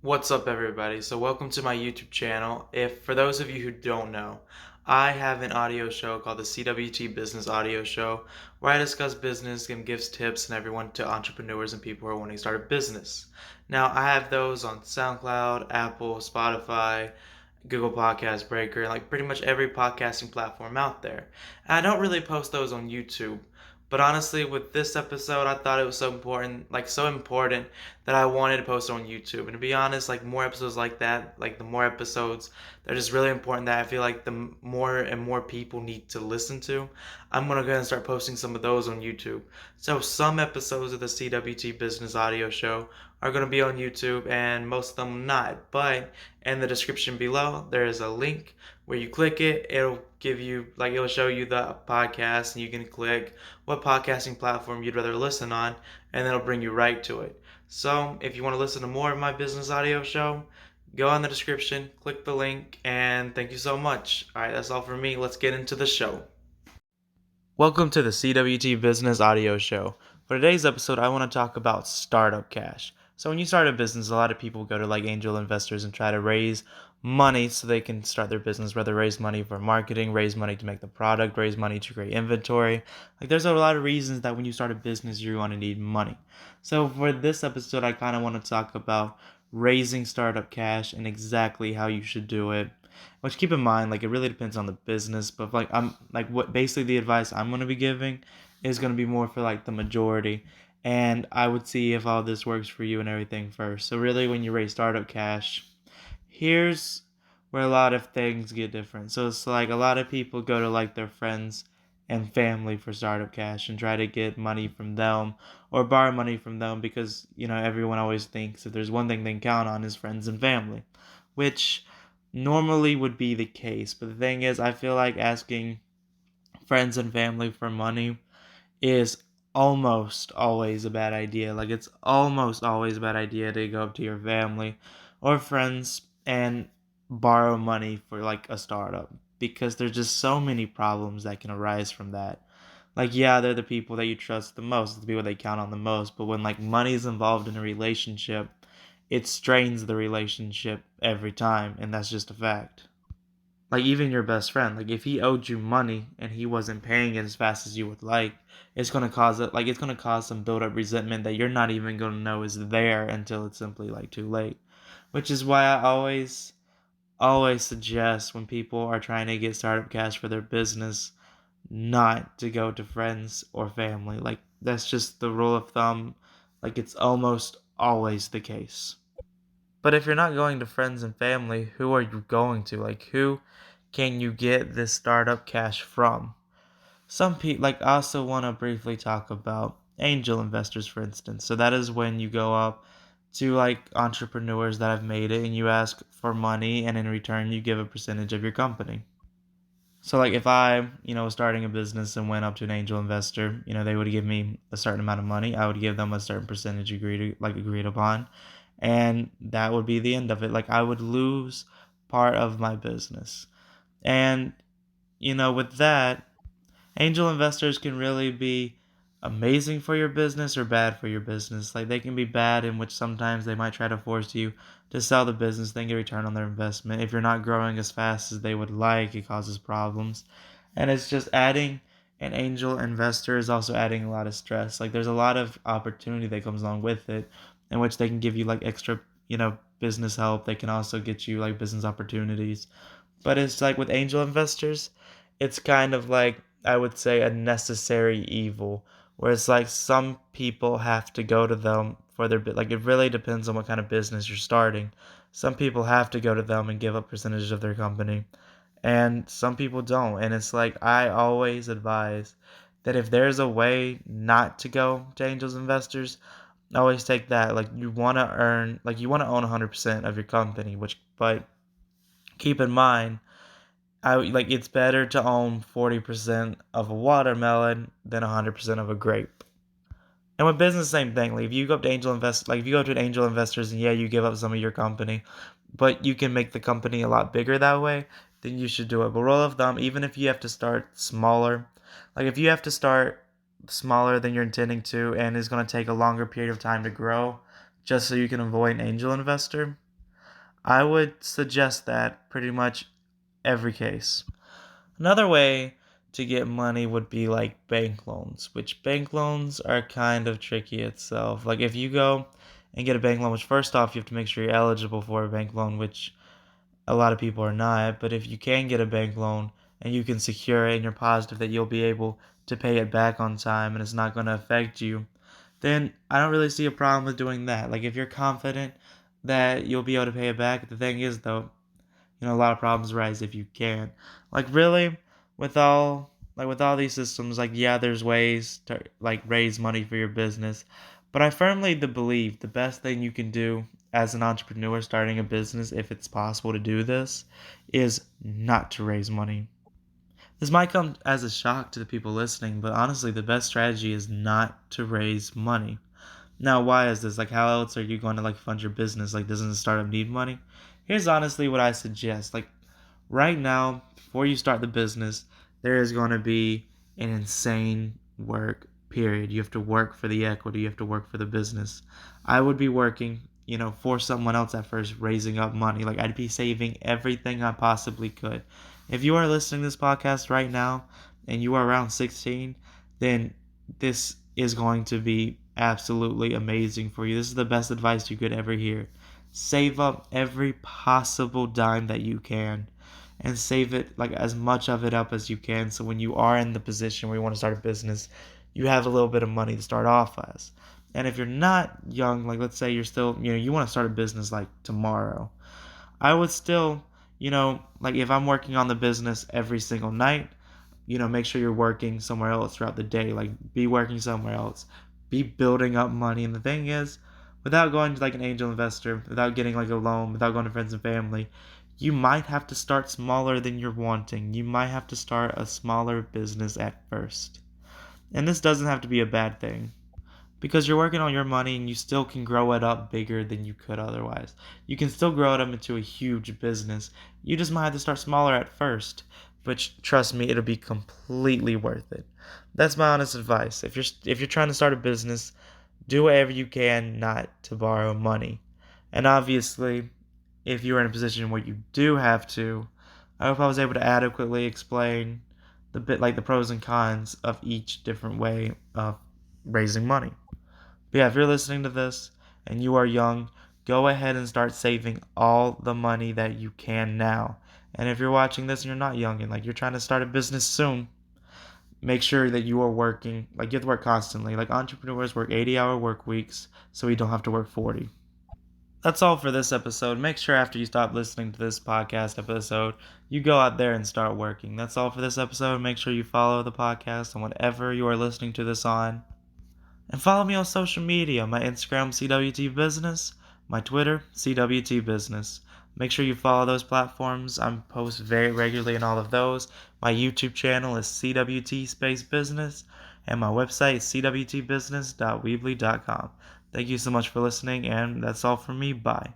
What's up, everybody? So, welcome to my YouTube channel. If for those of you who don't know, I have an audio show called the CWT Business Audio Show, where I discuss business and gives tips and everyone to entrepreneurs and people who are wanting to start a business. Now, I have those on SoundCloud, Apple, Spotify, Google Podcast Breaker, and like pretty much every podcasting platform out there. And I don't really post those on YouTube. But honestly, with this episode, I thought it was so important that I wanted to post it on YouTube. And to be honest, like more episodes like that, like the more episodes, they're just really important that I feel like the more and more people need to listen to. I'm gonna go ahead and start posting some of those on YouTube. So some episodes of the CWT Business Audio Show are gonna be on YouTube, and most of them not. But in the description below, there is a link where you click it, it'll show you the podcast, and you can click what podcasting platform you'd rather listen on, and then it'll bring you right to it. So, if you want to listen to more of my business audio show, go in the description, click the link, and thank you so much. All right, that's all for me. Let's get into the show. Welcome to the CWT Business Audio Show. For today's episode, I want to talk about startup cash. So, when you start a business, a lot of people go to like angel investors and try to raise money so they can start their business, whether raise money for marketing, raise money to make the product, raise money to create inventory. Like, there's a lot of reasons that when you start a business, you're going to need money. So, for this episode, I kind of want to talk about raising startup cash and exactly how you should do it, which, keep in mind, like, it really depends on the business, but like I'm like what basically the advice I'm gonna be giving is gonna be more for like the majority. And I would see if all this works for you and everything first. So really, when you raise startup cash, here's where a lot of things get different. So it's like a lot of people go to like their friends and family for startup cash and try to get money from them or borrow money from them, because everyone always thinks if there's one thing they can count on is friends and family, which normally would be the case. But the thing is, I feel like asking friends and family for money is almost always a bad idea. Like, it's almost always a bad idea to go up to your family or friends and borrow money for like a startup, because there's just so many problems that can arise from that. Like, yeah, they're the people that you trust the most, the people they count on the most, but when like money is involved in a relationship, it strains the relationship every time, and that's just a fact. Like, even your best friend, like if he owed you money and he wasn't paying it as fast as you would like, it's gonna cause some build up resentment that you're not even gonna know is there until it's simply like too late. Which is why I always suggest when people are trying to get startup cash for their business not to go to friends or family. Like, that's just the rule of thumb. Like, it's almost always the case. But if you're not going to friends and family, who are you going to? Like, who can you get this startup cash from? Some people, like, I also want to briefly talk about angel investors, for instance. So that is when you go up to like entrepreneurs that have made it and you ask for money, and in return you give a percentage of your company. So like if I, was starting a business and went up to an angel investor, they would give me a certain amount of money. I would give them a certain percentage agreed upon, and that would be the end of it. Like, I would lose part of my business. And with that, angel investors can really be amazing for your business or bad for your business. Like, they can be bad in which sometimes they might try to force you to sell the business, then get a return on their investment. If you're not growing as fast as they would like, it causes problems. And it's just adding an angel investor is also adding a lot of stress. Like, there's a lot of opportunity that comes along with it, in which they can give you like extra, business help. They can also get you like business opportunities. But it's like with angel investors, it's kind of like, I would say, a necessary evil, where it's like some people have to go to them for their bit. Like, it really depends on what kind of business you're starting. Some people have to go to them and give up percentage of their company, and some people don't. And it's like, I always advise that if there's a way not to go to angels investors, always take that. Like, you want to own 100% of your company, but keep in mind, it's better to own 40% of a watermelon than 100% of a grape. And with business, same thing. Like, if you go up to if you go to an angel investors and yeah, you give up some of your company, but you can make the company a lot bigger that way, then you should do it. But rule of thumb, even if you have to start smaller, like if you have to start smaller than you're intending to, and it's going to take a longer period of time to grow, just so you can avoid an angel investor, I would suggest that pretty much every case. Another way to get money would be like bank loans, which bank loans are kind of tricky itself. Like if you go and get a bank loan, which first off, you have to make sure you're eligible for a bank loan, which a lot of people are not. But if you can get a bank loan and you can secure it and you're positive that you'll be able to pay it back on time and it's not going to affect you, then I don't really see a problem with doing that. Like if you're confident that you'll be able to pay it back, the thing is though, a lot of problems arise if you can't. Like really, with all these systems, like yeah, there's ways to like raise money for your business, but I firmly believe the best thing you can do as an entrepreneur starting a business, if it's possible to do this, is not to raise money. This might come as a shock to the people listening, but honestly, the best strategy is not to raise money. Now, why is this? Like, how else are you going to like fund your business? Like, doesn't the startup need money? Here's honestly what I suggest. Like, right now, before you start the business, there is going to be an insane work period. You have to work for the equity. You have to work for the business. I would be working, for someone else at first, raising up money. Like, I'd be saving everything I possibly could. If you are listening to this podcast right now and you are around 16, then this is going to be absolutely amazing for you. This is the best advice you could ever hear. Save up every possible dime that you can and save it like as much of it up as you can so when you are in the position where you want to start a business, you have a little bit of money to start off as. And if you're not young, like let's say you're still, you want to start a business like tomorrow, I would still, like if I'm working on the business every single night, make sure you're working somewhere else throughout the day. Like be working somewhere else. Be building up money. And the thing is, without going to like an angel investor, without getting like a loan, without going to friends and family, you might have to start smaller than you're wanting. You might have to start a smaller business at first. And this doesn't have to be a bad thing because you're working on your money and you still can grow it up bigger than you could otherwise. You can still grow it up into a huge business. You just might have to start smaller at first, which trust me, it'll be completely worth it. That's my honest advice. If you're trying to start a business, do whatever you can not to borrow money. And obviously, if you're in a position where you do have to, I hope I was able to adequately explain the pros and cons of each different way of raising money. But yeah, if you're listening to this and you are young, go ahead and start saving all the money that you can now. And if you're watching this and you're not young and like you're trying to start a business soon, make sure that you are working, like you have to work constantly. Like entrepreneurs work 80-hour work weeks so we don't have to work 40. That's all for this episode. Make sure after you stop listening to this podcast episode, you go out there and start working. That's all for this episode. Make sure you follow the podcast on whatever you are listening to this on. And follow me on social media. My Instagram, CWT Business. My Twitter, CWT Business. Make sure you follow those platforms. I post very regularly in all of those. My YouTube channel is CWT Space Business. And my website is cwtbusiness.weebly.com. Thank you so much for listening, and that's all from me. Bye.